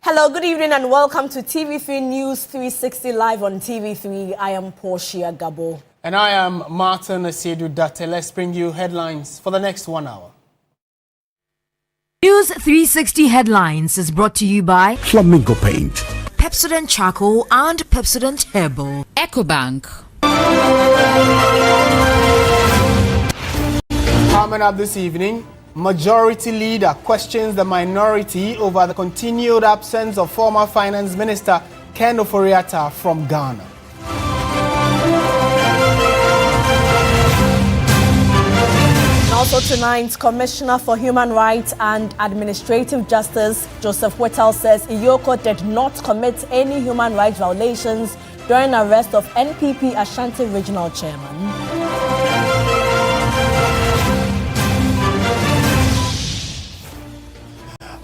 Hello, good evening and welcome to TV3 News 360 live on TV3. I am Portia Gabor. And I am Martin Asiedu-Dartey. Let's bring you headlines for the next 1 hour. News 360 headlines is brought to you by Flamingo Paint, Pepsodent Charcoal and Pepsodent Herbal, EcoBank. Coming up this evening, Majority Leader questions the minority over the continued absence of former Finance Minister Ken Ofori Atta from Ghana. And also tonight, Commissioner for Human Rights and Administrative Justice Joseph Whittle says Iyoko did not commit any human rights violations during arrest of NPP Ashanti Regional Chairman.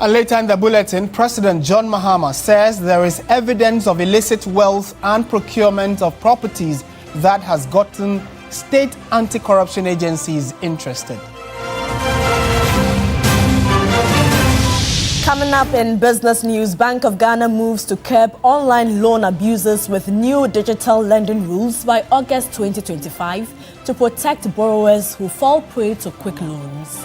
And later in the bulletin, President John Mahama says there is evidence of illicit wealth and procurement of properties that has gotten state anti-corruption agencies interested. Coming up in business news, Bank of Ghana moves to curb online loan abuses with new digital lending rules by August 2025 to protect borrowers who fall prey to quick loans.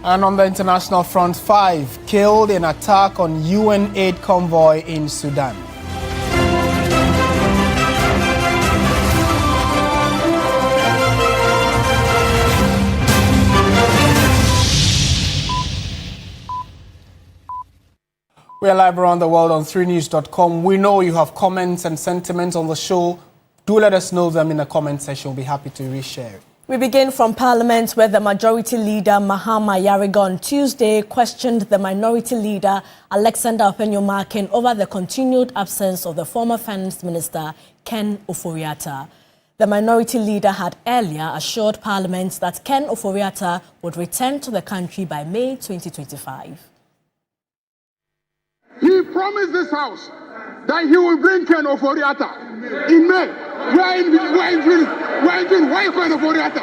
And on the international front, 5 killed in attack on UN aid convoy in Sudan. We are live around the world on 3news.com. We know you have comments and sentiments on the show. Do let us know them in the comment section. We'll be happy to reshare it. We begin from Parliament, where the Majority Leader Mahama Yariga on Tuesday questioned the Minority Leader Alexander Openyo-Markin over the continued absence of the former Finance Minister Ken Ofori Atta. The Minority Leader had earlier assured Parliament that Ken Ofori Atta would return to the country by May 2025. He promised this House that he will bring Ken Ofori Atta in May. Where is Ken Ofori Atta?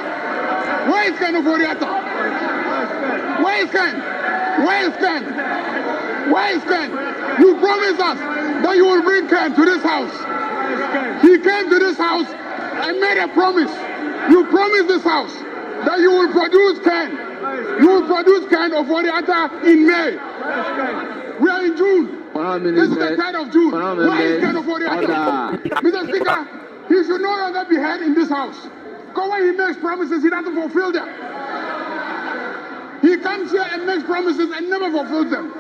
Where is Ken Ofori Atta? Where is Ken? Where is Ken? Where is Ken? You promised us that you will bring Ken to this House. He came to this House and made a promise. You promised this House that you will produce Ken. You will produce Ken Ofori Atta in May. We are in June. This is the 3rd of June. Why is Ken Ofori Atta? Mr. Speaker, he should no longer be heard in this House. Because when he makes promises, he doesn't fulfill them. He comes here and makes promises and never fulfills them.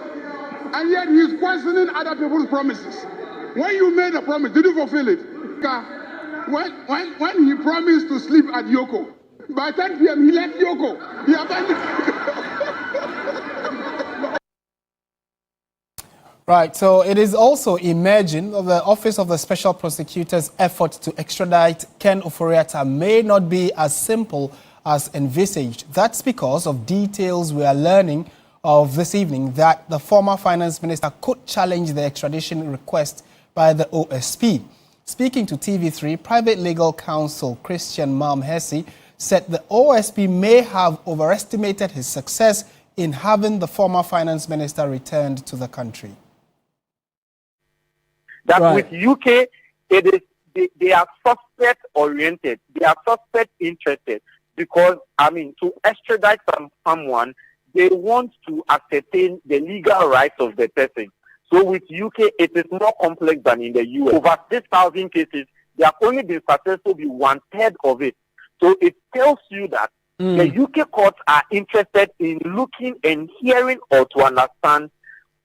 And yet he is questioning other people's promises. When you made a promise, did you fulfill it? When he promised to sleep at Yoko, by 10 p.m. he left Yoko. He abandoned. Right, so it is also emerging that the Office of the Special Prosecutor's effort to extradite Ken Ofori Atta may not be as simple as envisaged. That's because of details we are learning of this evening that the former Finance Minister could challenge the extradition request by the OSP. Speaking to TV3, Private Legal Counsel Christian Malmhesi said the OSP may have overestimated his success in having the former Finance Minister returned to the country. That right. With UK, it is they are suspect oriented, they are suspect interested, because to extradite someone, they want to ascertain the legal rights of the person. So with UK, it is more complex than in the US. Over 6,000 cases, they have only been successful with 1/3 of it. So it tells you that the UK courts are interested in looking and hearing or to understand,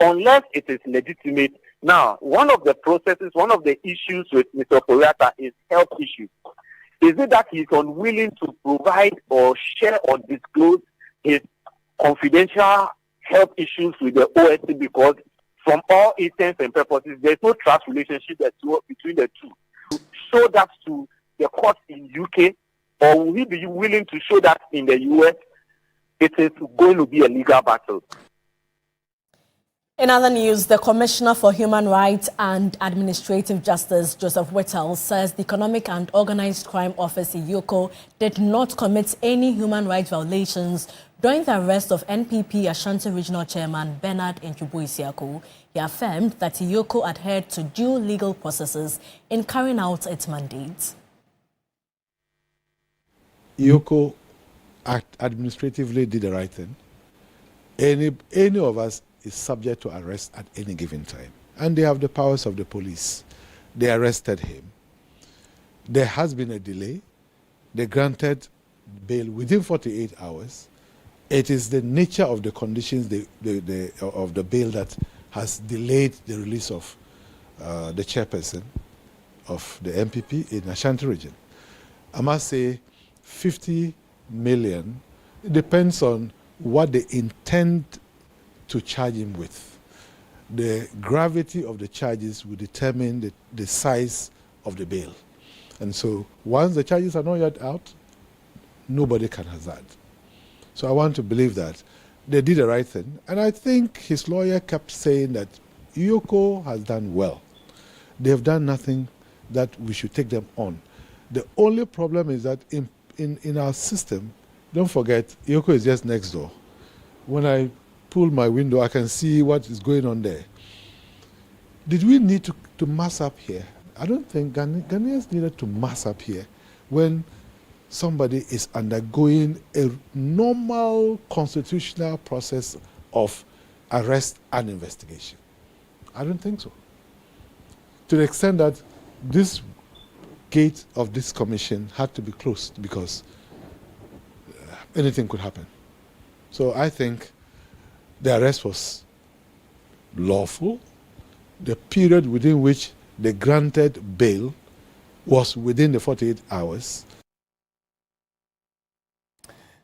unless it is legitimate. Now, one of the processes, one of the issues with Mr. Ofori Atta is health issues. Is it that he's unwilling to provide or share or disclose his confidential health issues with the OSC, because from all intents and purposes, there's no trust relationship between the two? To show that to the courts in UK, or will he be willing to show that in the US? It is going to be a legal battle. In other news, the Commissioner for Human Rights and Administrative Justice, Joseph Whittle, says the Economic and Organized Crime Office, IOCO, did not commit any human rights violations during the arrest of NPP Ashanti Regional Chairman Bernard Nchubu-Isiaku. He affirmed that IOCO adhered to due legal processes in carrying out its mandate. IOCO administratively did the right thing. Any of us is subject to arrest at any given time. And they have the powers of the police. They arrested him. There has been a delay. They granted bail within 48 hours. It is the nature of the conditions of the bail that has delayed the release of the chairperson of the MPP in Ashanti region. I must say 50 million, it depends on what they intend to charge him with. The gravity of the charges will determine the size of the bail. And so once the charges are not yet out, nobody can hazard. So I want to believe that they did the right thing. And I think his lawyer kept saying that IOCO has done well. They have done nothing that we should take them on. The only problem is that in our system, don't forget, IOCO is just next door. When I pull my window, I can see what is going on there. Did we need to mass up here? I don't think Ghanaians needed to mass up here when somebody is undergoing a normal constitutional process of arrest and investigation. I don't think so. To the extent that this gate of this commission had to be closed because anything could happen. So I think the arrest was lawful. The period within which they granted bail was within the 48 hours.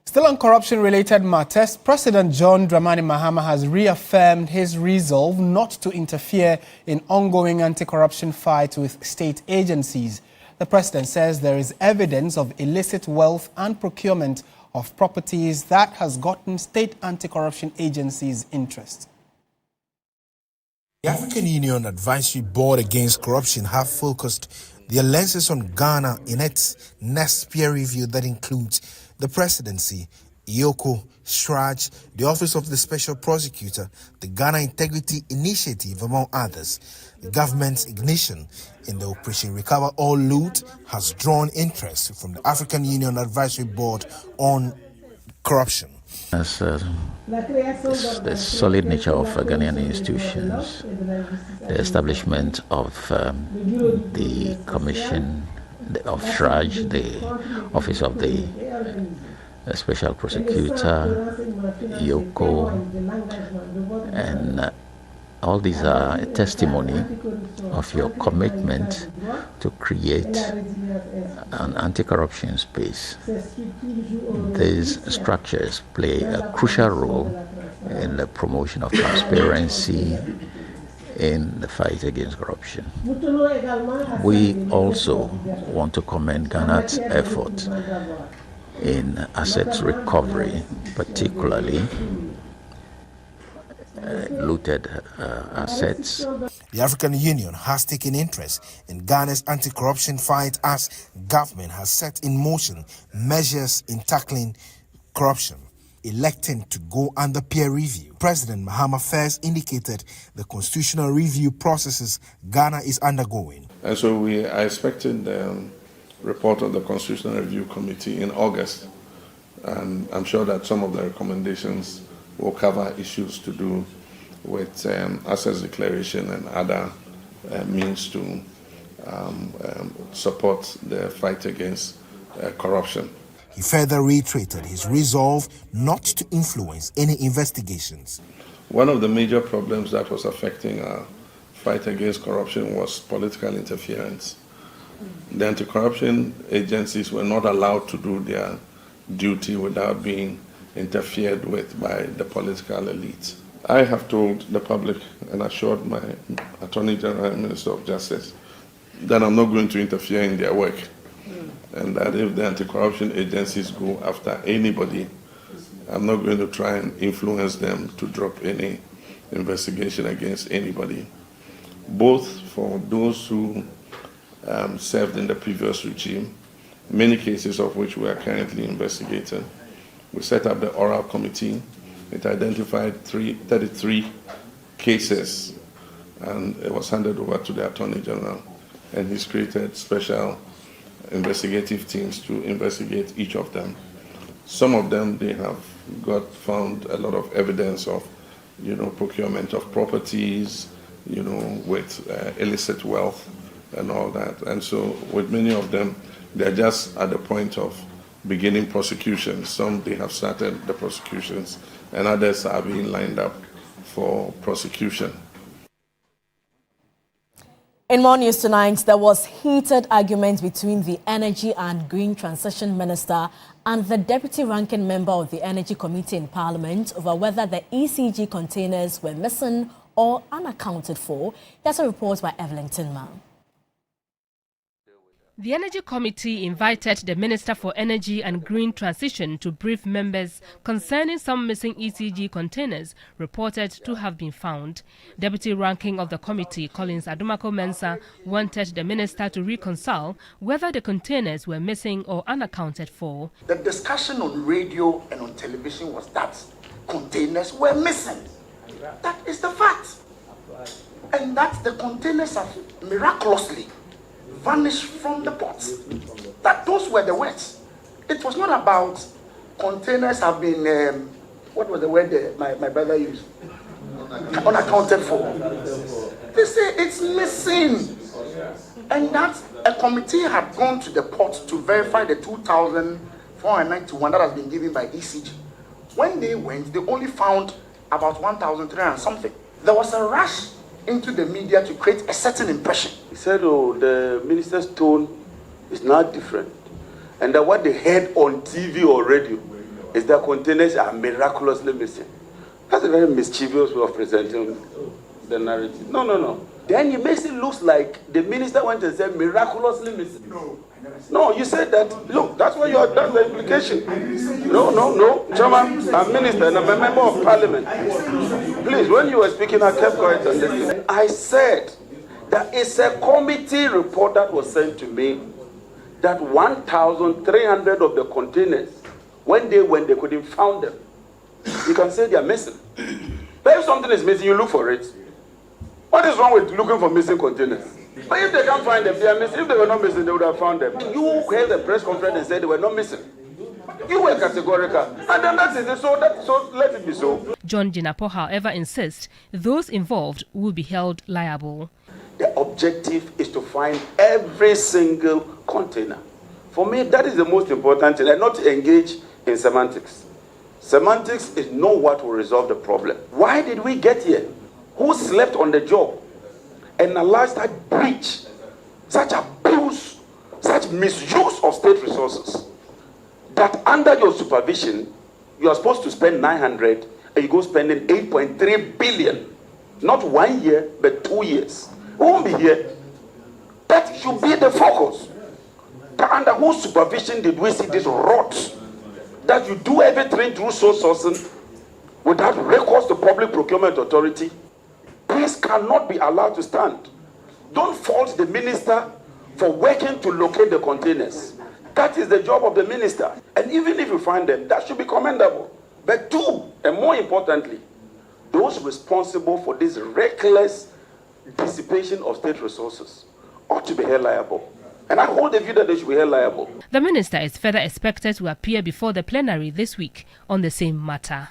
Still on corruption-related matters, President John Mahama has reaffirmed his resolve not to interfere in ongoing anti-corruption fight with state agencies. The president says there is evidence of illicit wealth and procurement of properties that has gotten state anti-corruption agencies' interest. The African Union Advisory Board Against Corruption have focused their lenses on Ghana in its next peer review that includes the presidency, IOCO, STRAJ, the Office of the Special Prosecutor, the Ghana Integrity Initiative, among others. The government's ignition in the Operation Recover All Loot has drawn interest from the African Union Advisory Board on corruption. As the solid nature of Ghanaian institutions, the establishment of the Commission of STRAJ, the Office of the Special Prosecutor, IOCO, and all these are a testimony of your commitment to create an anti-corruption space. These structures play a crucial role in the promotion of transparency in the fight against corruption. We also want to commend Ghana's effort in assets recovery, particularly looted assets. The African Union has taken interest in Ghana's anti-corruption fight as government has set in motion measures in tackling corruption, electing to go under peer review. President Mahama first indicated the constitutional review processes Ghana is undergoing. And so we are expecting the report of the Constitutional Review Committee in August. And I'm sure that some of the recommendations will cover issues to do with assets declaration and other means to support the fight against corruption. He further reiterated his resolve not to influence any investigations. One of the major problems that was affecting our fight against corruption was political interference. The anti-corruption agencies were not allowed to do their duty without being interfered with by the political elite. I have told the public and assured my Attorney General and Minister of Justice that I'm not going to interfere in their work, and that if the anti-corruption agencies go after anybody, I'm not going to try and influence them to drop any investigation against anybody, both for those who served in the previous regime, many cases of which we are currently investigating. We set up the oral committee. It identified 33 cases, and it was handed over to the Attorney General, and he's created special investigative teams to investigate each of them. Some of them, they have found a lot of evidence of, procurement of properties, with illicit wealth and all that. And so with many of them, they're just at the point of beginning prosecution. Some, they have started the prosecutions, and others are being lined up for prosecution. In more news tonight, there was heated argument between the Energy and Green Transition Minister and the Deputy Ranking Member of the Energy Committee in Parliament over whether the ECG containers were missing or unaccounted for. Here's a report by Evelyn Tinma. The Energy Committee invited the Minister for Energy and Green Transition to brief members concerning some missing ECG containers reported to have been found. Deputy Ranking of the committee, Collins Adumako-Mensah, wanted the Minister to reconcile whether the containers were missing or unaccounted for. The discussion on radio and on television was that containers were missing. That is the fact. And that the containers have miraculously vanished from the ports. That those were the words. It was not about containers have been, what was the word my brother used? Unaccounted for. They say it's missing. And that a committee had gone to the port to verify the 2,491 that has been given by ECG. When they went, they only found about 1,300 something. There was a rush into the media to create a certain impression. He said, oh, the minister's tone is not different. And that what they heard on TV or radio is that containers are miraculously missing. That's a very mischievous way of presenting the narrative. No. Then it makes it look like the minister went and said miraculously missing. No, you said that. Look, that's what that's the implication. No. Chairman, I'm minister and I'm a member of parliament. Please, when you were speaking, I kept quiet and listening. I said that it's a committee report that was sent to me that 1,300 of the containers, when they couldn't find them, you can say they are missing. But if something is missing, you look for it. What is wrong with looking for missing containers? But if they can't find them, they are missing. If they were not missing, they would have found them. You held a press conference and said they were not missing. You were categorical. And then that is it. So let it be so. John Jinapo, however, insists those involved will be held liable. The objective is to find every single container. For me, that is the most important thing, and not to engage in semantics. Semantics is not what will resolve the problem. Why did we get here? Who slept on the job and allowed such breach, such abuse, such misuse of state resources, that under your supervision, you are supposed to spend 900 and you go spending 8.3 billion. Not 1 year, but 2 years. Who won't be here? That should be the focus. Under whose supervision did we see this rot? That you do everything through sole sourcing without recourse to public procurement authority? This cannot be allowed to stand. Don't fault the minister for working to locate the containers. That is the job of the minister. And even if you find them, that should be commendable. But two, and more importantly, those responsible for this reckless dissipation of state resources ought to be held liable. And I hold the view that they should be held liable. The minister is further expected to appear before the plenary this week on the same matter.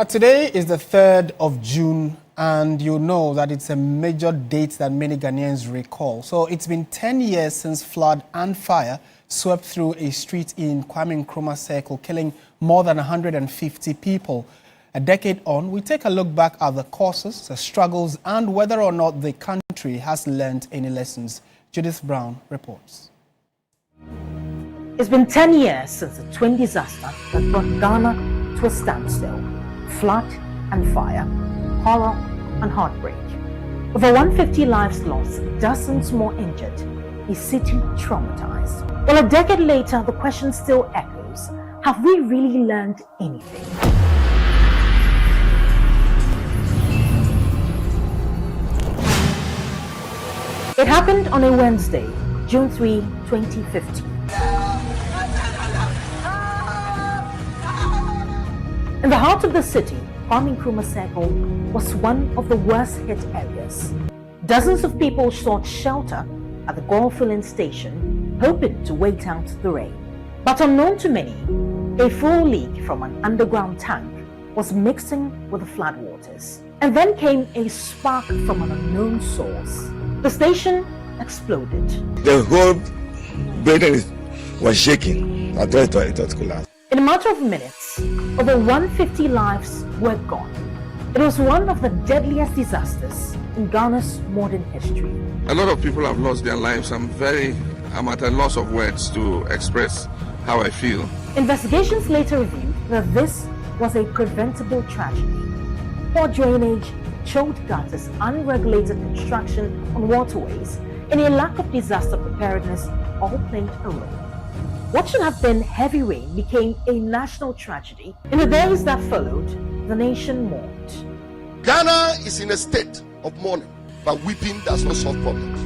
Today is the 3rd of June, and you know that it's a major date that many Ghanaians recall. So it's been 10 years since flood and fire swept through a street in Kwame Nkrumah Circle, killing more than 150 people. A decade on, we take a look back at the causes, the struggles, and whether or not the country has learned any lessons. Judith Brown reports. It's been 10 years since the twin disaster that brought Ghana to a standstill. Flood and fire, horror and heartbreak. Over 150 lives lost, dozens more injured, a city traumatized. Well, a decade later, the question still echoes. Have we really learned anything? It happened on a Wednesday, June 3, 2015. In the heart of the city, Kwame Nkrumah Circle was one of the worst hit areas. Dozens of people sought shelter at the gold filling station, hoping to wait out the rain. But unknown to many, a fuel leak from an underground tank was mixing with the floodwaters. And then came a spark from an unknown source. The station exploded. The whole building was shaking. I thought it was collapsed. In a matter of minutes, over 150 lives were gone. It was one of the deadliest disasters in Ghana's modern history. A lot of people have lost their lives. I'm at a loss of words to express how I feel. Investigations later revealed that this was a preventable tragedy. Poor drainage, choked gutters, unregulated construction on waterways, and a lack of disaster preparedness all played a role. What should have been heavy rain became a national tragedy. In the days that followed, the nation mourned. Ghana is in a state of mourning, but weeping does not solve problems.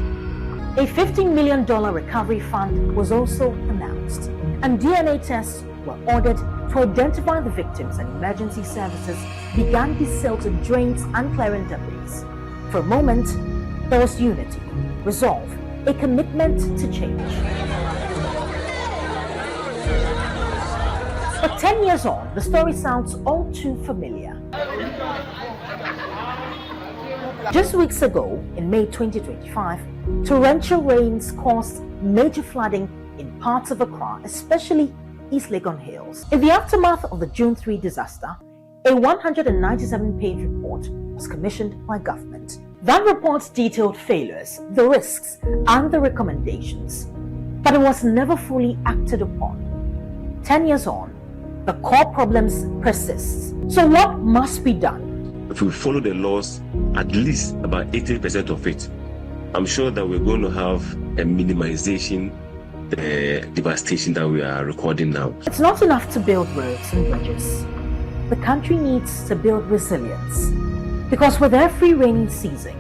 A $15 million recovery fund was also announced, and DNA tests were ordered to identify the victims, and emergency services began desilting drains and clearing debris. For a moment, there was unity, resolve, a commitment to change. But 10 years on, the story sounds all too familiar. Just weeks ago, in May 2025, torrential rains caused major flooding in parts of Accra, especially East Legon Hills. In the aftermath of the June 3 disaster, a 197-page report was commissioned by government. That report detailed failures, the risks, and the recommendations, but it was never fully acted upon. 10 years on, the core problems persist. So what must be done? If we follow the laws, at least about 80% of it, I'm sure that we're going to have a minimization the devastation that we are recording now. It's not enough to build roads and bridges. The country needs to build resilience, because with every rainy season,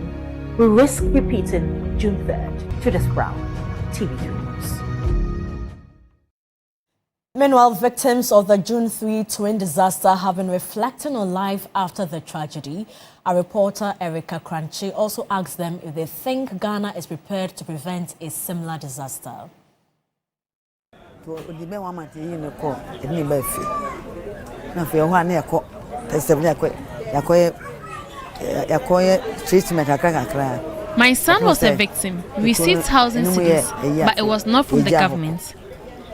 we risk repeating June 3rd. Judith Brown, TV3 News. Meanwhile, victims of the June 3 twin disaster have been reflecting on life after the tragedy. Our reporter Erica Crunchy also asked them if they think Ghana is prepared to prevent a similar disaster. My son was a victim. We received thousand cedis, but it was not from the government.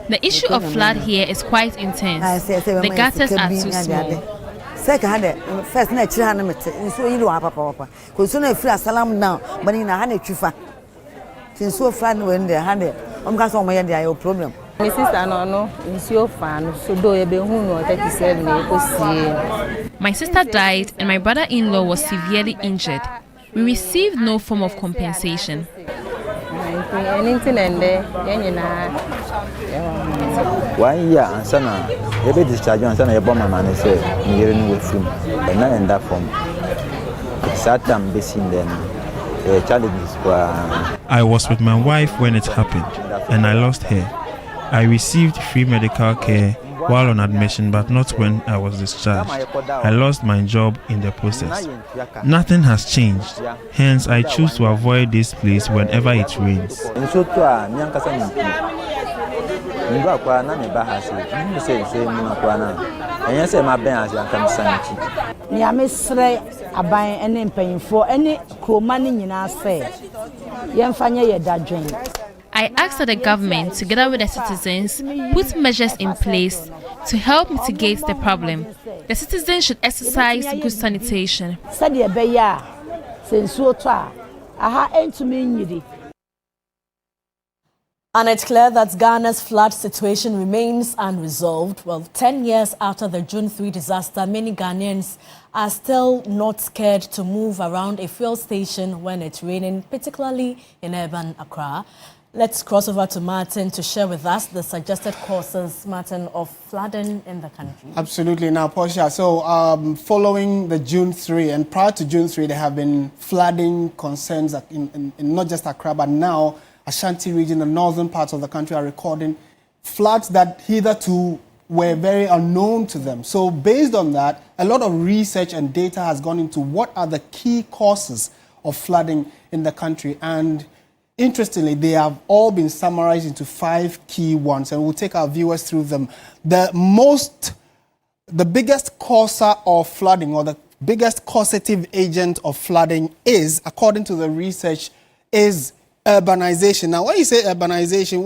The issue of flood here is quite intense. The gutters are too small. My sister died and my brother-in-law was severely injured. We received no form of compensation. 1 year and sana ebe discharge and sana ebo mama ne say me yere no wafum and na end up from Satam basin then challenges. I was with my wife when it happened and I lost her. I received free medical care while on admission, but not when I was discharged. I lost my job in the process. Nothing has changed. Hence, I choose to avoid this place whenever it rains. I asked that the government, together with the citizens, put measures in place to help mitigate the problem. The citizens should exercise good sanitation. And it's clear that Ghana's flood situation remains unresolved. Well, 10 years after the June 3 disaster, many Ghanaians are still not scared to move around a fuel station when it's raining, particularly in urban Accra. Let's cross over to Martin to share with us the suggested causes, Martin, of flooding in the country. Absolutely. Now, Portia, so following the June 3, and prior to June 3, there have been flooding concerns in not just Accra, but now Ashanti region, the northern parts of the country are recording floods that hitherto were very unknown to them. So based on that, a lot of research and data has gone into what are the key causes of flooding in the country. And interestingly, they have all been summarized into 5 key ones, and we'll take our viewers through them. The biggest causer of flooding, or the biggest causative agent of flooding is, according to the research, is urbanization. Now, when you say urbanization,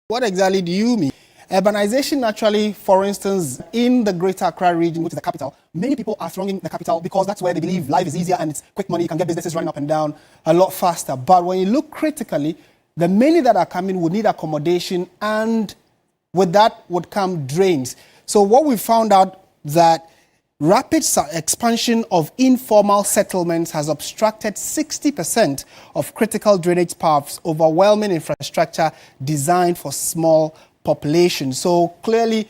what exactly do you mean? Urbanization naturally, for instance, in the greater Accra region, which is the capital, many people are thronging the capital because that's where they believe life is easier and it's quick money, you can get businesses running up and down a lot faster. But when you look critically, the many that are coming would need accommodation, and with that would come drains. So what we found out that rapid expansion of informal settlements has obstructed 60% of critical drainage paths, overwhelming infrastructure designed for small populations. So clearly,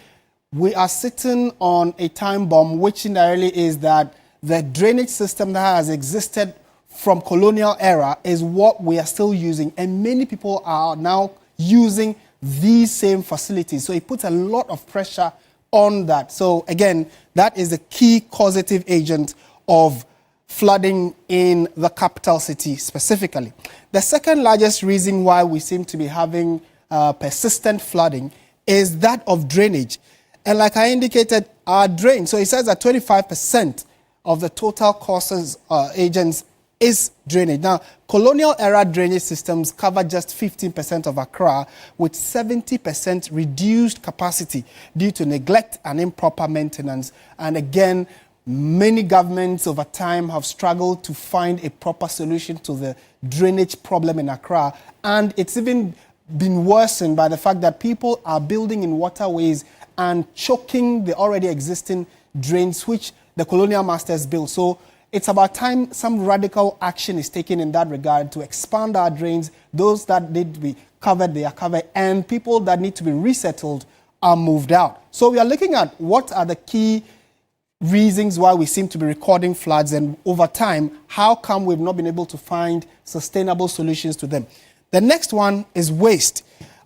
we are sitting on a time bomb, which indirectly is that the drainage system that has existed from colonial era is what we are still using, and many people are now using these same facilities. So it puts a lot of pressure on that. So again, that is the key causative agent of flooding in the capital city specifically. The second largest reason why we seem to be having persistent flooding is that of drainage. And like I indicated, our drain, so it says that 25% of the total causes agents is drainage. Now, colonial era drainage systems cover just 15% of Accra, with 70% reduced capacity due to neglect and improper maintenance. And again, many governments over time have struggled to find a proper solution to the drainage problem in Accra. And it's even been worsened by the fact that people are building in waterways and choking the already existing drains which the colonial masters built. So it's about time some radical action is taken in that regard to expand our drains. Those that need to be covered, they are covered, and people that need to be resettled are moved out. So we are looking at what are the key reasons why we seem to be recording floods, and over time, how come we've not been able to find sustainable solutions to them. The next one is waste.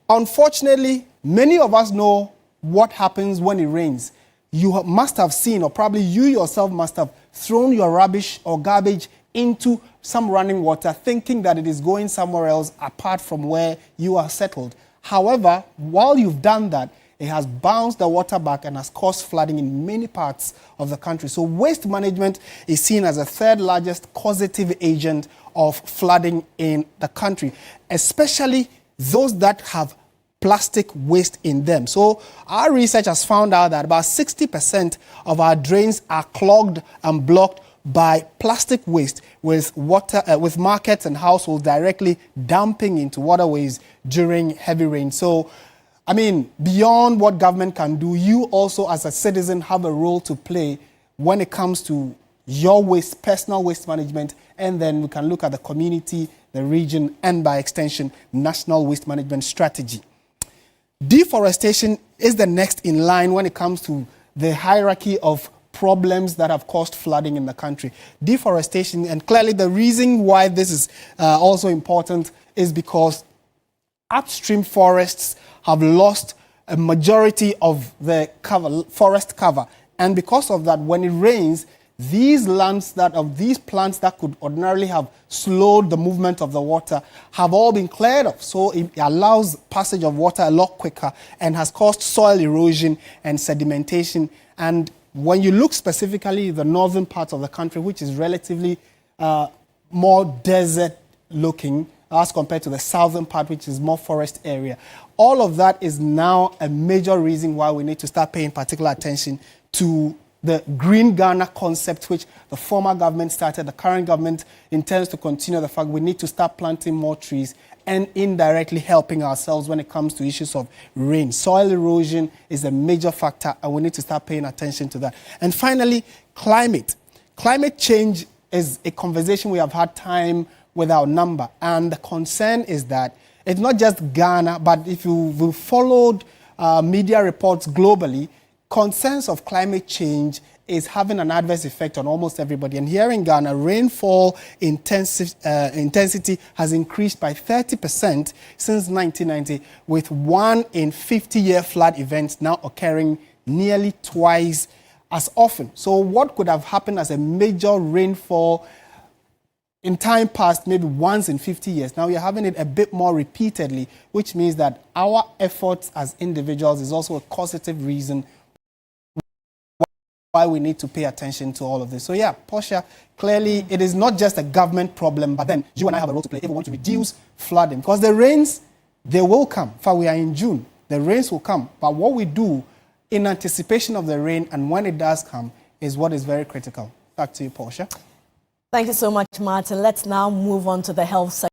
Unfortunately, many of us know what happens when it rains. You must have seen, or probably you yourself must have thrown your rubbish or garbage into some running water, thinking that it is going somewhere else apart from where you are settled. However, while you've done that, it has bounced the water back and has caused flooding in many parts of the country. So waste management is seen as the third largest causative agent of flooding in the country, especially those that have plastic waste in them. So our research has found out that about 60% of our drains are clogged and blocked by plastic waste, with markets and households directly dumping into waterways during heavy rain. So, I mean, beyond what government can do, you also as a citizen have a role to play when it comes to your waste, personal waste management, and then we can look at the community, the region, and by extension, national waste management strategy. Deforestation is the next in line when it comes to the hierarchy of problems that have caused flooding in the country. Deforestation, and clearly the reason why this is also important is because upstream forests have lost a majority of the forest cover. And because of that, when it rains, these plants that could ordinarily have slowed the movement of the water have all been cleared off. So it allows passage of water a lot quicker and has caused soil erosion and sedimentation. And when you look specifically at the northern part of the country, which is relatively more desert looking as compared to the southern part, which is more forest area, all of that is now a major reason why we need to start paying particular attention to the Green Ghana concept, which the former government started. The current government intends to continue the fact we need to start planting more trees and indirectly helping ourselves when it comes to issues of rain. Soil erosion is a major factor, and we need to start paying attention to that. And finally, climate. Climate change is a conversation we have had time without number. And the concern is that it's not just Ghana, but if you've followed media reports globally, concerns of climate change is having an adverse effect on almost everybody. And here in Ghana, rainfall intensity has increased by 30% since 1990, with 1 in 50-year flood events now occurring nearly twice as often. So what could have happened as a major rainfall in time past, maybe once in 50 years, now we're having it a bit more repeatedly, which means that our efforts as individuals is also a causative reason why we need to pay attention to all of this. So yeah, Portia, clearly it is not just a government problem, but then you and I have a role to play if we want to reduce flooding. Because the rains, they will come. In fact, we are in June. The rains will come. But what we do in anticipation of the rain and when it does come is what is very critical. Back to you, Portia. Thank you so much, Martin. Let's now move on to the health sector.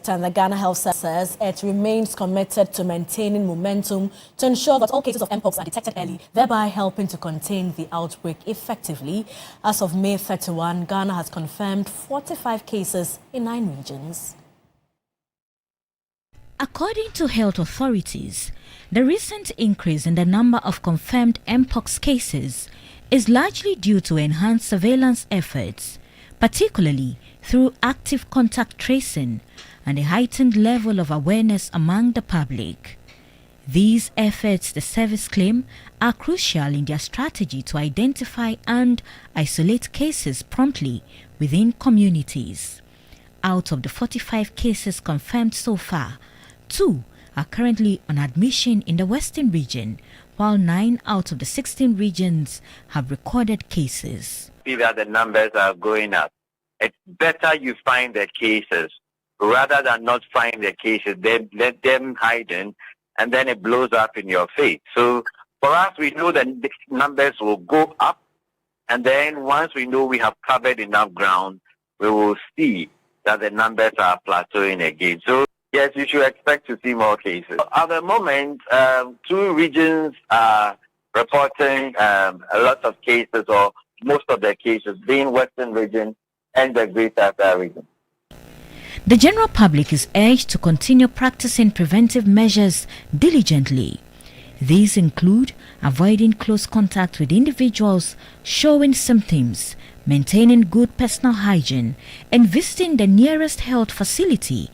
And the Ghana Health Service says it remains committed to maintaining momentum to ensure that all cases of mpox are detected early, thereby helping to contain the outbreak effectively. As of May 31, Ghana has confirmed 45 cases in 9 regions. According to health authorities, the recent increase in the number of confirmed mpox cases is largely due to enhanced surveillance efforts, particularly through active contact tracing and a heightened level of awareness among the public. These efforts, the service claim, are crucial in their strategy to identify and isolate cases promptly within communities. Out of the 45 cases confirmed so far, 2 are currently on admission in the Western region, while 9 out of the 16 regions have recorded cases. See that the numbers are going up. It's better you find the cases rather than not find the cases, then let them hiding, and then it blows up in your face. So for us, we know that the numbers will go up, and then once we know we have covered enough ground, we will see that the numbers are plateauing again. So yes, you should expect to see more cases. At the moment, 2 regions are reporting a lot of cases, or most of the cases, being Western region and the Greater Accra region. The general public is urged to continue practicing preventive measures diligently. These include avoiding close contact with individuals showing symptoms, maintaining good personal hygiene, and visiting the nearest health facility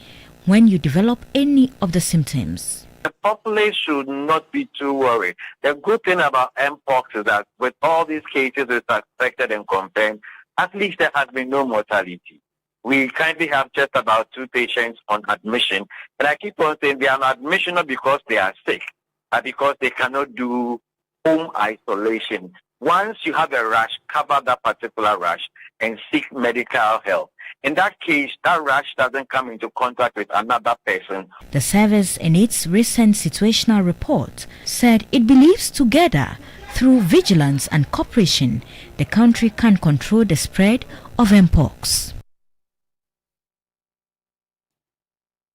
when you develop any of the symptoms. The populace should not be too worried. The good thing about mpox is that with all these cases suspected and confirmed, at least there has been no mortality. We currently have just about 2 patients on admission. And I keep on saying they are on admission not because they are sick, but because they cannot do home isolation. Once you have a rash, cover that particular rash and seek medical help. In that case, that rash doesn't come into contact with another person. The service, in its recent situational report, said it believes together, through vigilance and cooperation, the country can control the spread of mpox.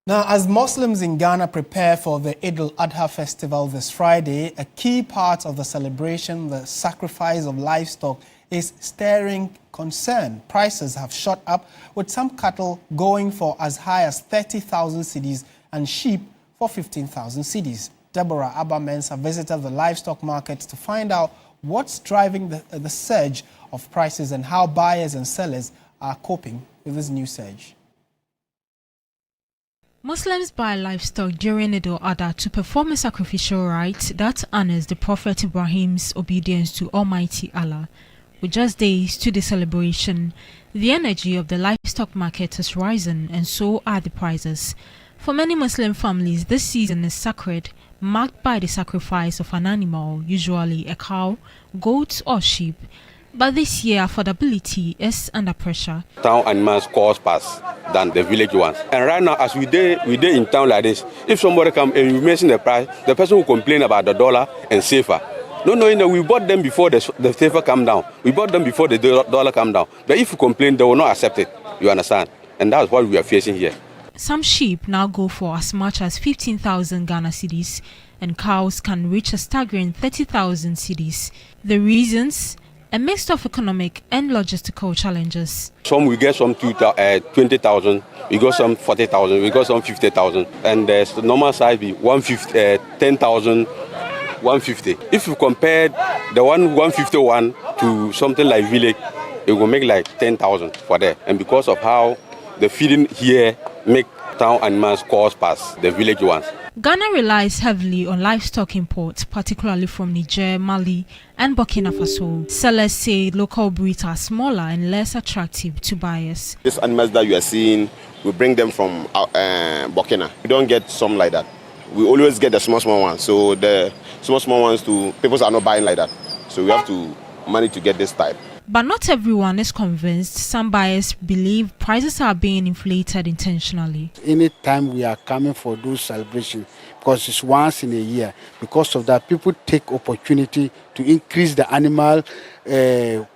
Now, as Muslims in Ghana prepare for the Asiedu-Dartey festival this Friday, a key part of the celebration, the sacrifice of livestock, is stirring concern. Prices have shot up, with some cattle going for as high as 30,000 cedis and sheep for 15,000 cedis. Deborah Abba-Mensah visited the livestock market to find out what's driving the surge of prices and how buyers and sellers are coping with this new surge. Muslims buy livestock during Asiedu-Dartey to perform a sacrificial rite that honors the Prophet Ibrahim's obedience to Almighty Allah. With just days to the celebration, the energy of the livestock market has risen, and so are the prices. For many Muslim families, this season is sacred, marked by the sacrifice of an animal, usually a cow, goat or sheep. But this year, affordability is under pressure. Town animals cost less than the village ones. And right now, as we day in town like this, if somebody come and you mention the price, the person will complain about the dollar and safer. Not knowing that we bought them before the safer come down. We bought them before the dollar come down. But if you complain, they will not accept it. You understand? And that's what we are facing here. Some sheep now go for as much as 15,000 Ghana cedis, and cows can reach a staggering 30,000 cedis. The reasons? a mix of economic and logistical challenges. Some we get some 20,000, we got some 40,000, we got some 50,000, and the normal size be 10,000, 150. If you compare the 151 to something like village, it will make like 10,000 for that. And because of how the feeding here make town animals cost past the village ones. Ghana relies heavily on livestock imports, particularly from Niger, Mali, and Burkina Faso. Sellers say local breeds are smaller and less attractive to buyers. These animals that you are seeing, we bring them from Burkina. We don't get some like that. We always get the small ones. So the small ones, people are not buying like that. So we have to manage to get this type. But not everyone is convinced. Some buyers believe prices are being inflated intentionally. Anytime we are coming for those celebrations, because it's once in a year, because of that, people take opportunity to increase the animal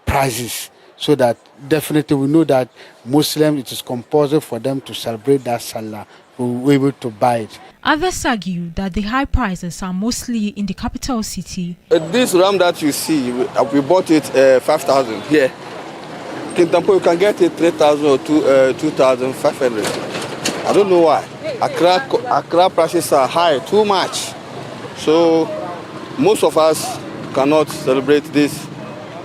prices, so that definitely we know that Muslims, it is compulsory for them to celebrate that Salah. We're able to buy it. Others argue that the high prices are mostly in the capital city. This ram that you see, we bought it 5,000 here. Kintampo, you can get it 3,000 or 2,500. I don't know why. Accra prices are high, too much. So most of us cannot celebrate this.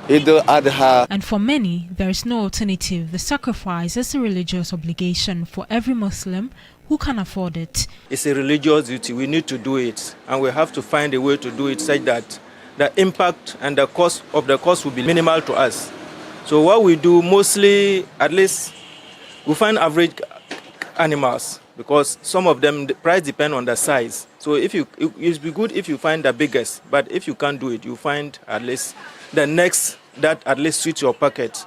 And for many, there is no alternative. The sacrifice is a religious obligation for every Muslim who can afford it. It's a religious duty. We need to do it, and we have to find a way to do it such that the impact and the cost will be minimal to us. So what we do mostly, at least, we find average animals, because some of them, the price depends on the size. So it would be good if you find the biggest, but if you can't do it, you find at least the next that at least suits your pocket.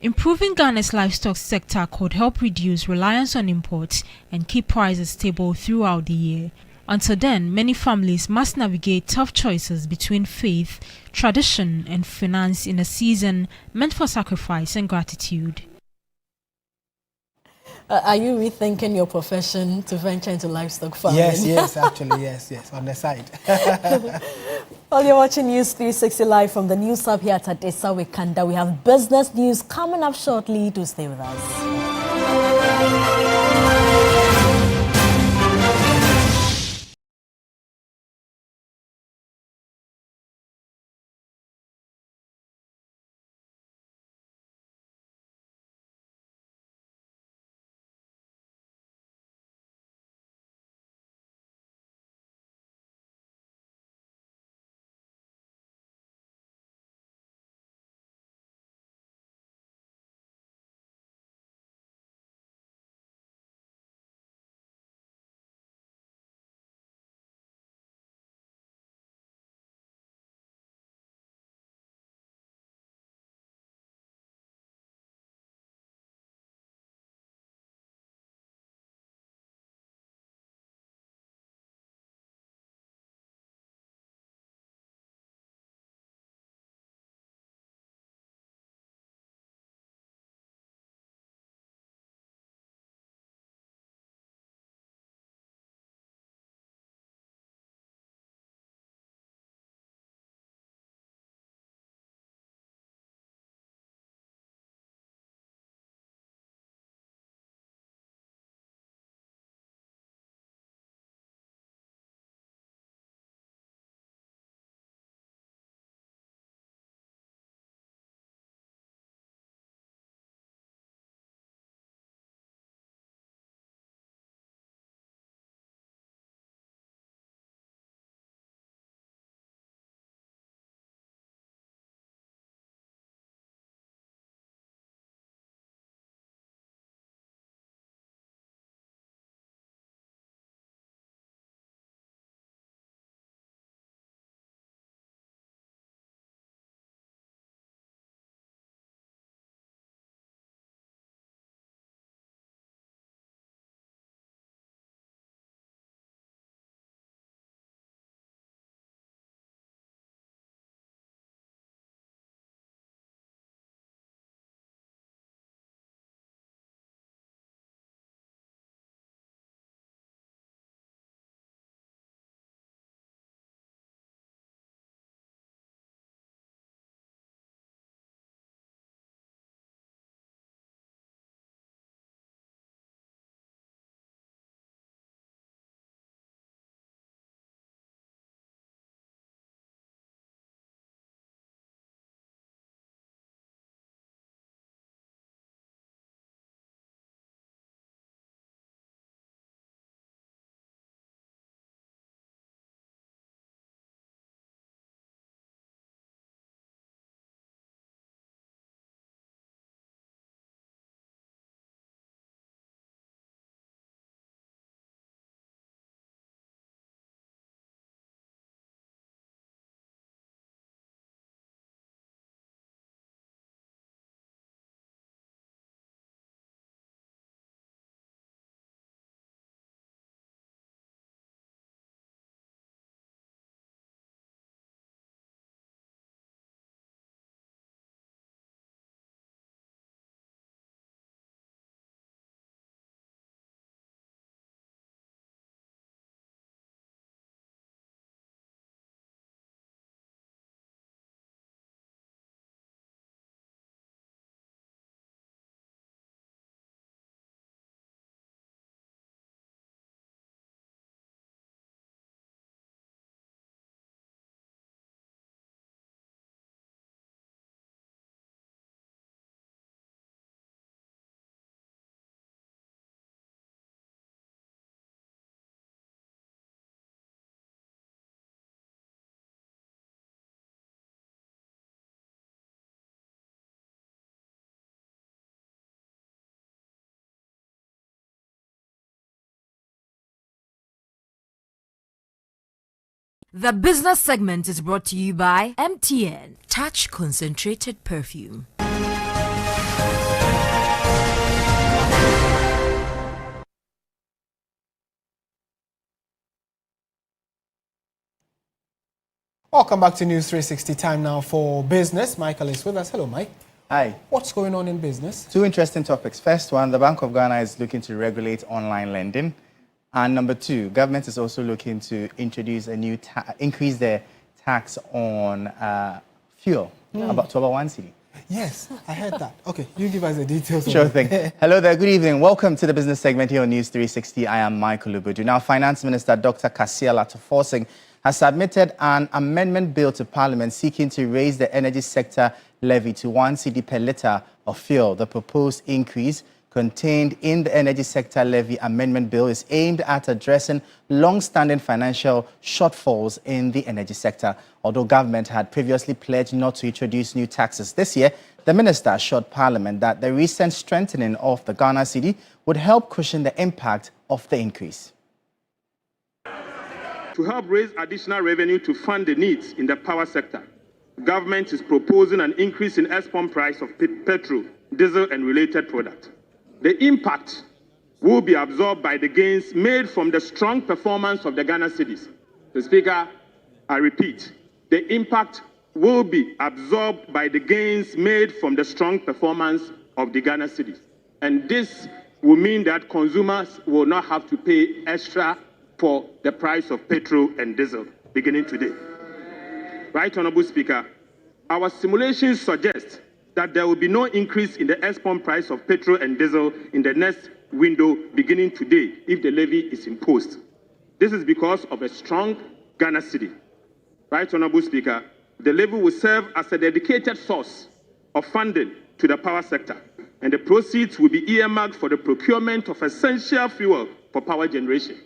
Improving Ghana's livestock sector could help reduce reliance on imports and keep prices stable throughout the year. Until then, many families must navigate tough choices between faith, tradition, and finance in a season meant for sacrifice and gratitude. Are you rethinking your profession to venture into livestock farming? Yes, actually, yes, on the side. Well, you're watching News 360 live from the News Hub here at Adesa Wekanda. We have business news coming up shortly. Do stay with us. The business segment is brought to you by MTN. Touch concentrated perfume. Welcome back to News 360. Time now for business. Michael is with us. Hello, Mike. Hi. What's going on in business? Two interesting topics. First one, the Bank of Ghana is looking to regulate online lending. And number two, government is also looking to introduce a new increase the tax on fuel, about 1 cedi. Yes, I heard that. Okay, you give us the details. Sure thing. Hello there, good evening. Welcome to the business segment here on News 360. I am Michael Ubudu. Now, Finance Minister Dr. Kasiel Atta has submitted an amendment bill to Parliament seeking to raise the energy sector levy to 1 cedi per litre of fuel. The proposed increase contained in the energy sector levy amendment bill is aimed at addressing long-standing financial shortfalls in the energy sector. Although government had previously pledged not to introduce new taxes this year, the minister assured Parliament that the recent strengthening of the Ghana cedi would help cushion the impact of the increase. To help raise additional revenue to fund the needs in the power sector, government is proposing an increase in export price of petrol, diesel and related products. The impact will be absorbed by the gains made from the strong performance of the Ghana cedis. The Speaker, I repeat, the impact will be absorbed by the gains made from the strong performance of the Ghana cedis. And this will mean that consumers will not have to pay extra for the price of petrol and diesel beginning today. Right, Honorable Speaker, our simulations suggest that there will be no increase in the export price of petrol and diesel in the next window beginning today if the levy is imposed. This is because of a strong Ghana cedi. Right, Honorable Speaker, the levy will serve as a dedicated source of funding to the power sector, and the proceeds will be earmarked for the procurement of essential fuel for power generation.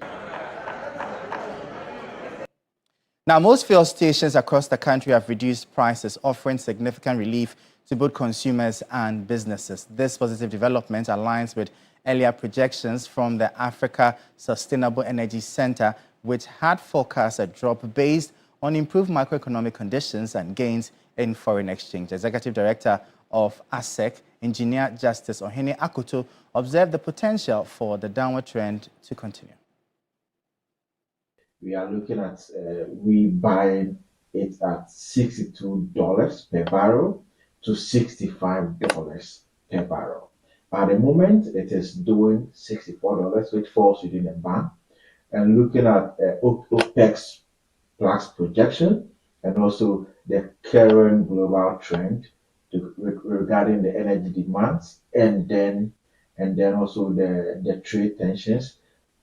Now, most fuel stations across the country have reduced prices, offering significant relief to both consumers and businesses. This positive development aligns with earlier projections from the Africa Sustainable Energy Center, which had forecast a drop based on improved macroeconomic conditions and gains in foreign exchange. Executive Director of ASEC, Engineer Justice Ohene Akoto, observed the potential for the downward trend to continue. We are looking at, we buy it at $62 per barrel to $65 per barrel. At the moment, it is doing $64, which falls within a band. And looking at OPEC plus projection and also the current global trend regarding the energy demands and then also the trade tensions,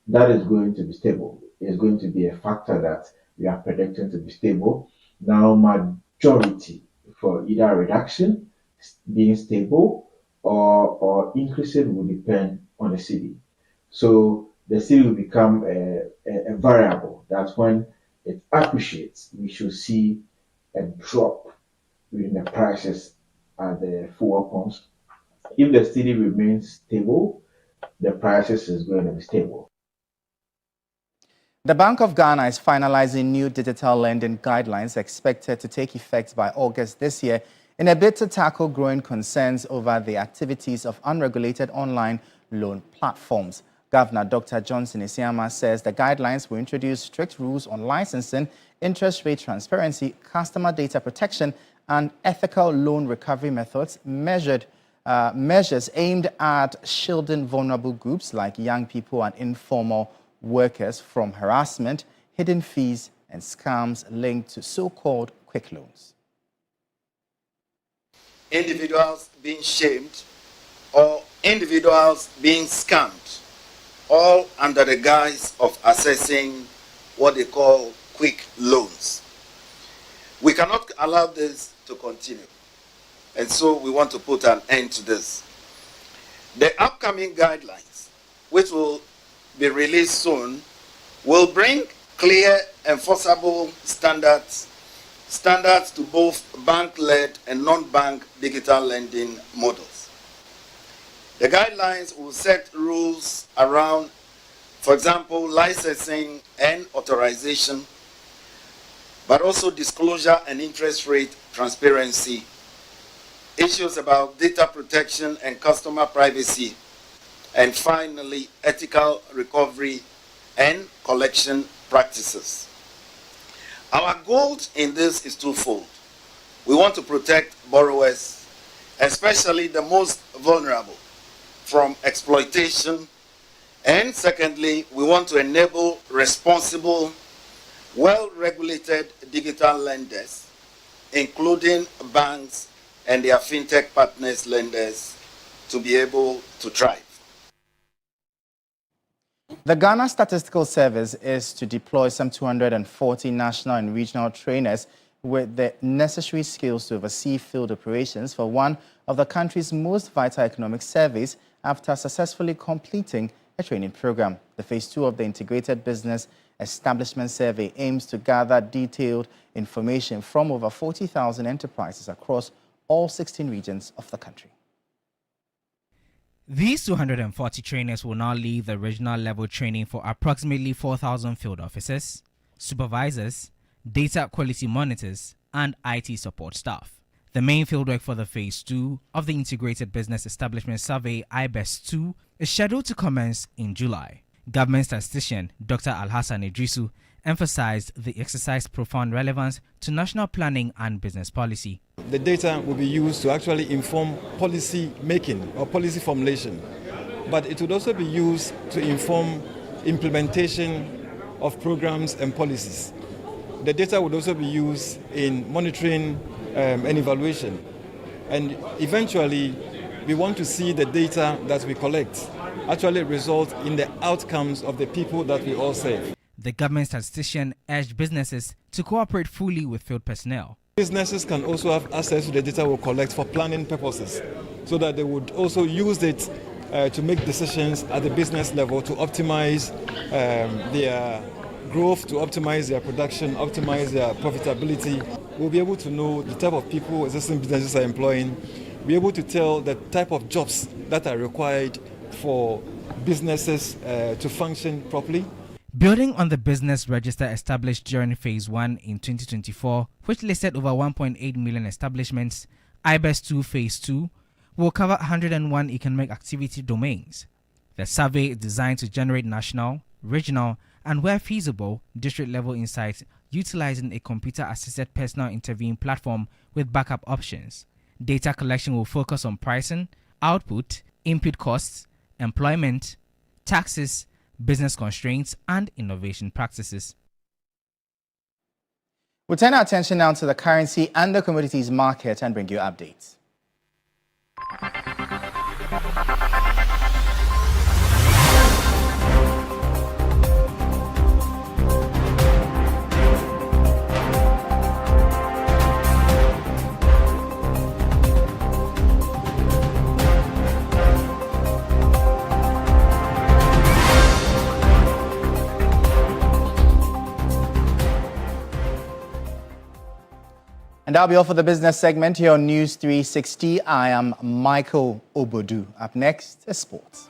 that is going to be stable. Is going to be a factor that we are predicting to be stable. Now, majority for either reduction, being stable, or increasing will depend on the cedi. So the cedi will become a variable. That's when it appreciates. We should see a drop in the prices at the fuel pumps. If the cedi remains stable, the prices is going to be stable. The Bank of Ghana is finalizing new digital lending guidelines expected to take effect by August this year in a bid to tackle growing concerns over the activities of unregulated online loan platforms. Governor Dr. Johnson Isiama says the guidelines will introduce strict rules on licensing, interest rate transparency, customer data protection, and ethical loan recovery methods, measures aimed at shielding vulnerable groups like young people and informal workers from harassment, hidden fees, and scams linked to so-called quick loans. Individuals being shamed or individuals being scammed, all under the guise of assessing what they call quick loans. We cannot allow this to continue, and so we want to put an end to this. The upcoming guidelines, which will be released soon, will bring clear, enforceable standards to both bank-led and non-bank digital lending models. The guidelines will set rules around, for example, licensing and authorization, but also disclosure and interest rate transparency, issues about data protection and customer privacy, and finally, ethical recovery and collection practices. Our goal in this is twofold. We want to protect borrowers, especially the most vulnerable, from exploitation. And secondly, we want to enable responsible, well-regulated digital lenders, including banks and their fintech partners lenders, to be able to thrive. The Ghana Statistical Service is to deploy some 240 national and regional trainers with the necessary skills to oversee field operations for one of the country's most vital economic surveys after successfully completing a training program. The phase 2 of the Integrated Business Establishment Survey aims to gather detailed information from over 40,000 enterprises across all 16 regions of the country. These 240 trainers will now lead the regional level training for approximately 4,000 field officers, supervisors, data quality monitors, and IT support staff. The main fieldwork for the Phase 2 of the Integrated Business Establishment Survey IBES-2 is scheduled to commence in July. Government statistician Dr. Alhassan Idrisu emphasized the exercise's profound relevance to national planning and business policy. The data will be used to actually inform policy making or policy formulation, but it would also be used to inform implementation of programs and policies. The data would also be used in monitoring and evaluation, and eventually we want to see the data that we collect actually result in the outcomes of the people that we all serve. The government statistician urged businesses to cooperate fully with field personnel. Businesses can also have access to the data we collect for planning purposes, so that they would also use it to make decisions at the business level to optimize their growth, to optimize their production, optimize their profitability. We'll be able to know the type of people existing businesses are employing, be able to tell the type of jobs that are required for businesses to function properly. Building on the business register established during Phase 1 in 2024, which listed over 1.8 million establishments, IBES-2 Phase 2 will cover 101 economic activity domains. The survey is designed to generate national, regional, and where feasible, district-level insights utilizing a computer-assisted personal interviewing platform with backup options. Data collection will focus on pricing, output, input costs, employment, taxes, business constraints, and innovation practices. We'll turn our attention now to the currency and the commodities market and bring you updates. And that'll be all for the business segment here on News 360. I am Michael Obodu. Up next is sports.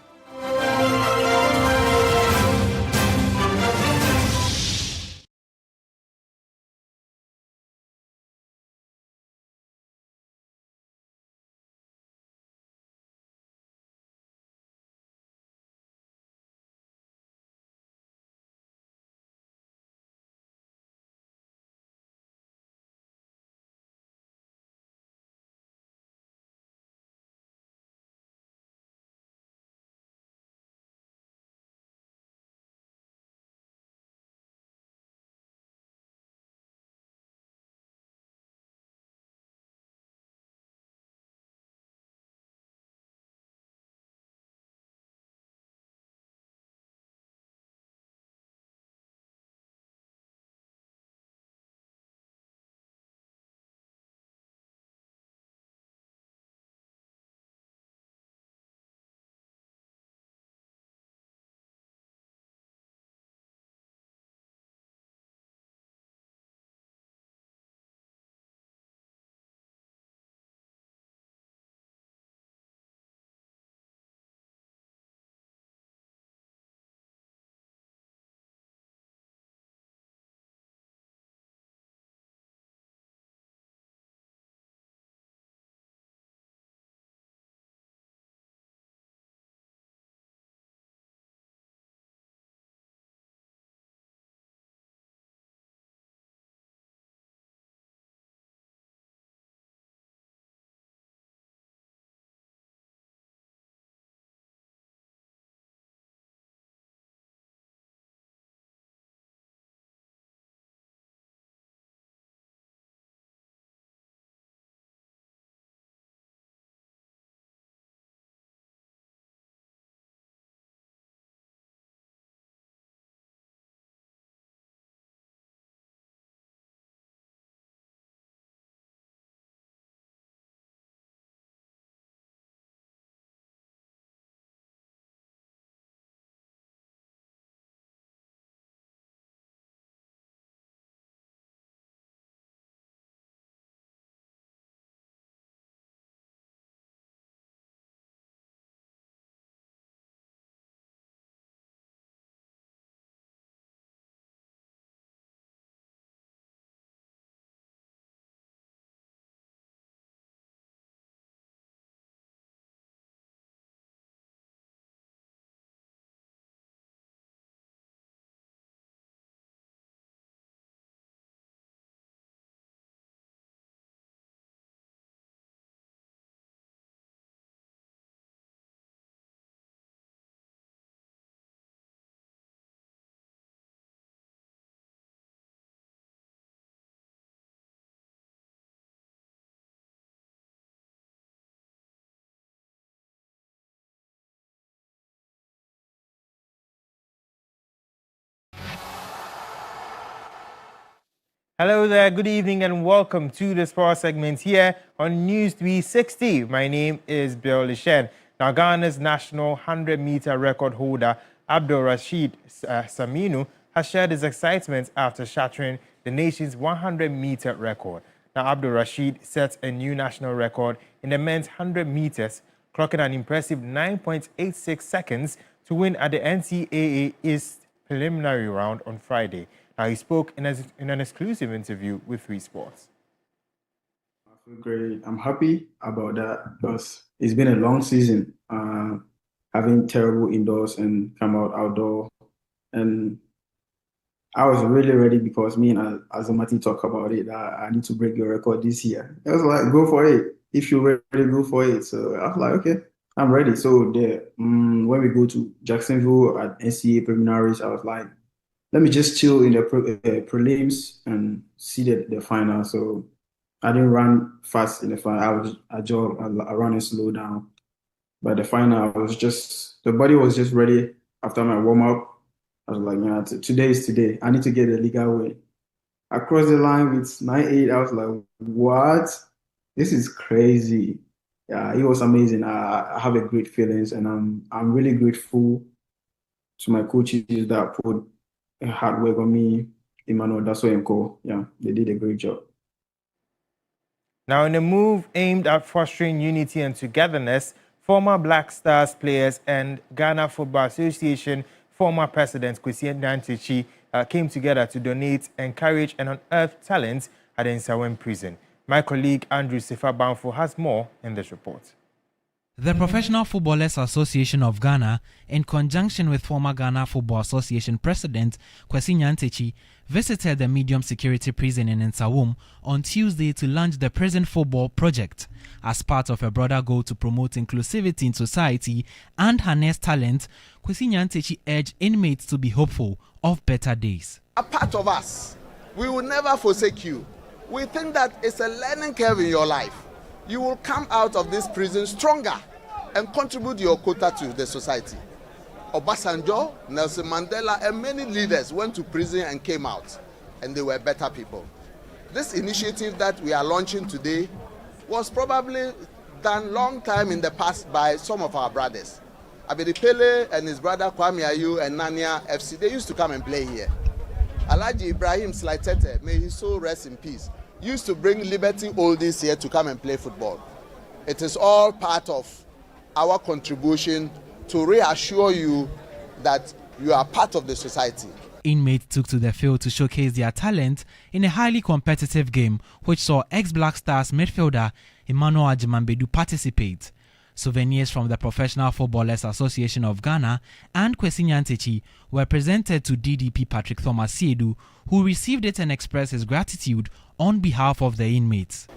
Hello there, good evening and welcome to the sports segment here on News 360. My name is Bill Lishen. Now, Ghana's national 100-meter record holder, Abdul Rashid Saminu, has shared his excitement after shattering the nation's 100-meter record. Now, Abdul Rashid set a new national record in the men's 100 meters, clocking an impressive 9.86 seconds to win at the NCAA East preliminary round on Friday. Now, he spoke in an exclusive interview with 3 Sports. I feel great. I'm happy about that because it's been a long season, having terrible indoors and come out outdoor. And I was really ready because me and Azamati talk about it. I need to break your record this year. I was like, go for it. If you're ready, go for it. So I was like, okay, I'm ready. So when we go to Jacksonville at NCAA preliminaries, I was like, let me just chill in the prelims and see the final. So I didn't run fast in the final. I ran and slow down. But the final, the body was just ready after my warm up. I was like, yeah, today is today. I need to get the legal win. I crossed the line with 9.8. I was like, what? This is crazy. Yeah, it was amazing. I have a great feelings, and I'm really grateful to my coaches that put hard work on me. Emmanuel Daso and Co. Yeah, they did a great job. Now, in a move aimed at fostering unity and togetherness, former Black Stars players and Ghana Football Association former President Asiedu-Dartey came together to donate, encourage and unearth talent at the Nsawam prison. My colleague Andrew Sifa-Banfo has more in this report. The Professional Footballers Association of Ghana, in conjunction with former Ghana Football Association President Asiedu-Dartey, visited the medium security prison in Nsawam on Tuesday to launch the Prison Football Project. As part of a broader goal to promote inclusivity in society and harness talent, Asiedu-Dartey urged inmates to be hopeful of better days. A part of us, we will never forsake you. We think that it's a learning curve in your life. You will come out of this prison stronger and contribute your quota to the society. Obasanjo, Nelson Mandela, and many leaders went to prison and came out, and they were better people. This initiative that we are launching today was probably done long time in the past by some of our brothers. Abedi Pele and his brother Kwame Ayu and Nania FC, they used to come and play here. Alhaji Ibrahim Slaitete, may his soul rest in peace, used to bring Liberty Oldies here to come and play football. It is all part of our contribution to reassure you that you are part of the society. Inmates took to the field to showcase their talent in a highly competitive game, which saw ex-Black Stars midfielder Emmanuel Ajimambedu participate. Souvenirs from the Professional Footballers Association of Ghana and Asiedu-Dartey were presented to DDP Patrick Thomas Asiedu, who received it and expressed his gratitude on behalf of the inmates.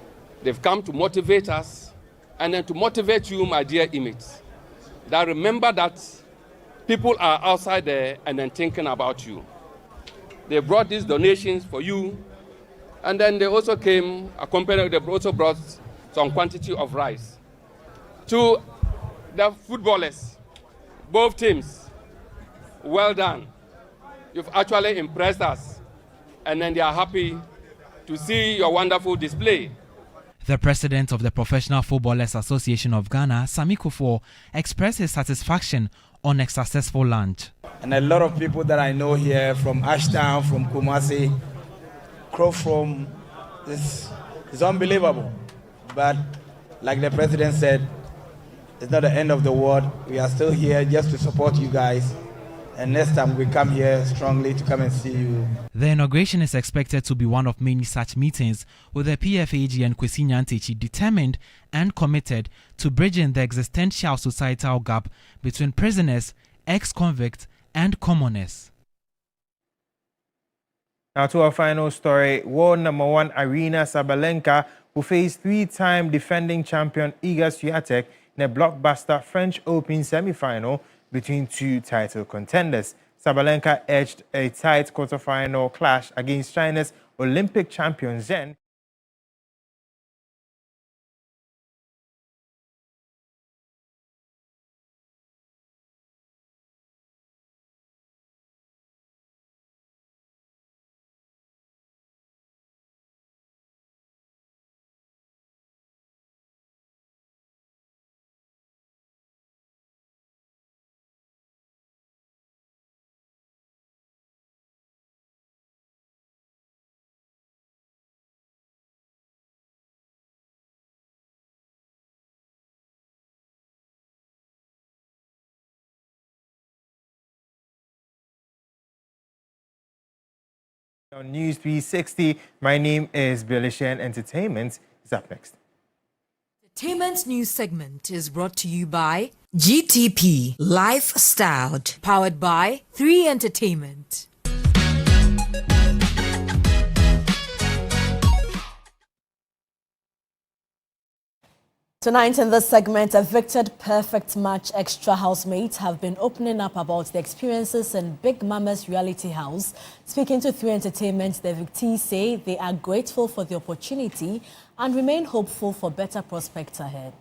They've come to motivate us and then to motivate you, my dear inmates, that remember that people are outside there and then thinking about you. They brought these donations for you, and then they also came accompanied, they also brought some quantity of rice. To the footballers, both teams, well done. You've actually impressed us, and then they are happy to see your wonderful display. The president of the Professional Footballers Association of Ghana, Sami Kufuor, expressed his satisfaction on a successful launch. And a lot of people that I know here from Ashtown, from Kumasi, Crowfrom, it's unbelievable. But like the president said, it's not the end of the world. We are still here just to support you guys. And next time we come here strongly to come and see you. The inauguration is expected to be one of many such meetings, with the PFAG and Asiedu-Dartey determined and committed to bridging the existential societal gap between prisoners, ex-convicts and commoners. Now to our final story, world number 1 Aryna Sabalenka, who faced 3-time defending champion Iga Swiatek in a blockbuster French Open semi-final between 2 title contenders. Sabalenka edged a tight quarter-final clash against China's Olympic champion Zheng On News 360, my name is Billy Shen. Entertainment is up next. Entertainment news segment is brought to you by GTP Lifestyle, powered by 3 Entertainment. Tonight in this segment, evicted perfect match extra housemates have been opening up about the experiences in Big Mama's reality house. Speaking to 3 Entertainment, the evictees say they are grateful for the opportunity and remain hopeful for better prospects ahead.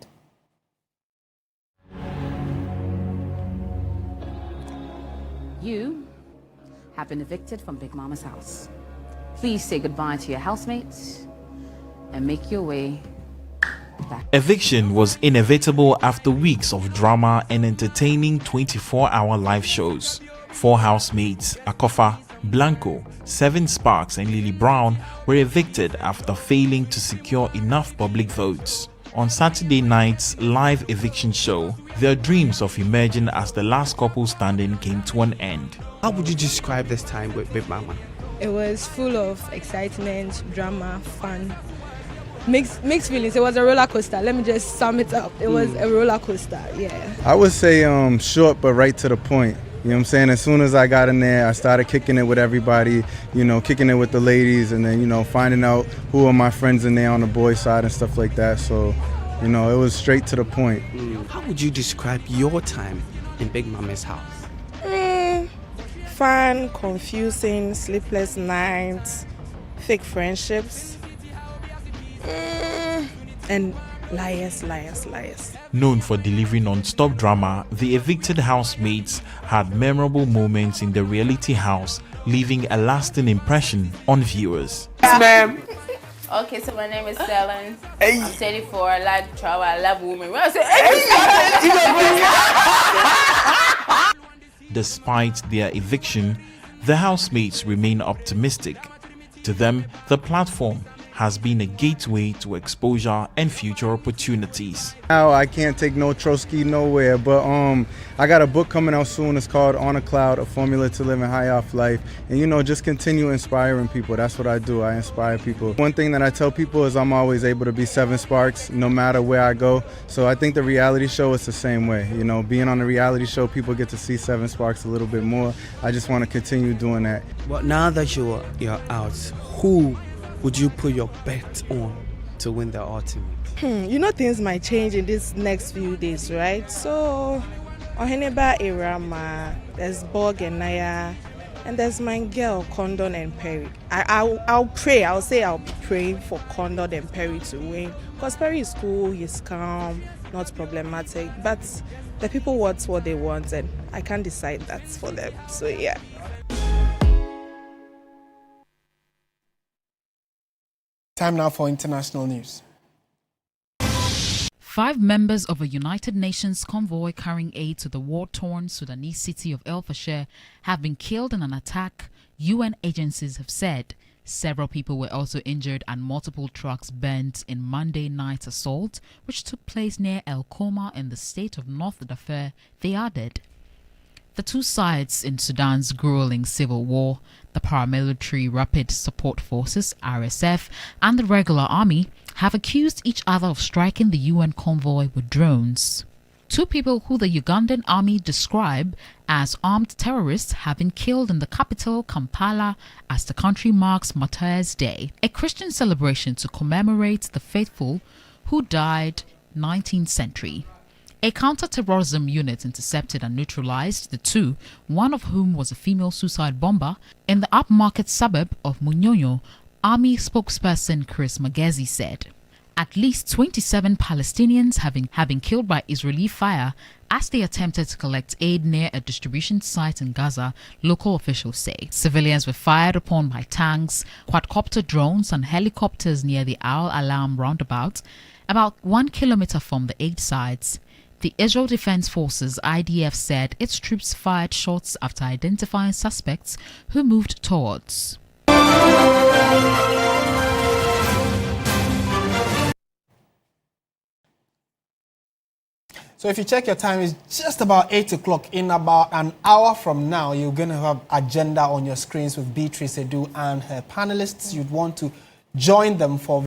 You have been evicted from Big Mama's house. Please say goodbye to your housemates and make your way back. Eviction was inevitable after weeks of drama and entertaining 24-hour live shows. 4 housemates, Akofa, Blanco, 7 Sparks and Lily Brown were evicted after failing to secure enough public votes. On Saturday night's live eviction show, their dreams of emerging as the last couple standing came to an end. How would you describe this time with Big Mama? It was full of excitement, drama, fun, mixed feelings. It was a roller coaster. Let me just sum it up. It was a roller coaster, yeah. I would say short but right to the point. You know what I'm saying? As soon as I got in there, I started kicking it with everybody, kicking it with the ladies, and then, finding out who are my friends in there on the boys' side and stuff like that. So, it was straight to the point. How would you describe your time in Big Mama's house? Fun, confusing, sleepless nights, fake friendships, and liars. Known for delivering non-stop drama, the evicted housemates had memorable moments in the reality house, leaving a lasting impression on viewers. Yes, ma'am. Okay, so my name is Selen. I'm 34. I like travel. I love women. When I say, Despite their eviction, the housemates remain optimistic. To them, the platform has been a gateway to exposure and future opportunities. Now I can't take no Trotsky nowhere, but I got a book coming out soon. It's called On a Cloud, A Formula to Living High Off Life. And just continue inspiring people. That's what I do. I inspire people. One thing that I tell people is I'm always able to be 7 Sparks no matter where I go. So I think the reality show is the same way. Being on a reality show, people get to see 7 Sparks a little bit more. I just want to continue doing that. Well, now that you're out, who would you put your bet on to win the ultimate? Things might change in these next few days, right? So, Oheneba Irama, there's Bog and Naya, and there's my girl, Condon and Perry. I'll pray. I'll say I'll pray for Condon and Perry to win. Because Perry is cool, he's calm, not problematic. But the people want what they want, and I can't decide that for them. So, yeah. Time now for international news. 5 members of a United Nations convoy carrying aid to the war-torn Sudanese city of El Fasher have been killed in an attack, UN agencies have said. Several people were also injured and multiple trucks burnt in Monday night's assault, which took place near El Koma in the state of North Darfur, they added. The 2 sides in Sudan's grueling civil war, the paramilitary Rapid Support Forces, RSF, and the regular army, have accused each other of striking the UN convoy with drones. 2 people who the Ugandan army describe as armed terrorists have been killed in the capital, Kampala, as the country marks Martyrs' Day, a Christian celebration to commemorate the faithful who died 19th century. A counter-terrorism unit intercepted and neutralized the 2, one of whom was a female suicide bomber, in the upmarket suburb of Munyonyo, Army spokesperson Chris Magezi said. At least 27 Palestinians have been killed by Israeli fire as they attempted to collect aid near a distribution site in Gaza, local officials say. Civilians were fired upon by tanks, quadcopter drones and helicopters near the Al Alam roundabout, about 1 kilometer from the aid sites. The Israel Defense Forces IDF said its troops fired shots after identifying suspects who moved towards. So if you check your time, it's just about 8 o'clock. In about an hour from now, you're going to have agenda on your screens with Beatrice Edu and her panelists. You'd want to join them for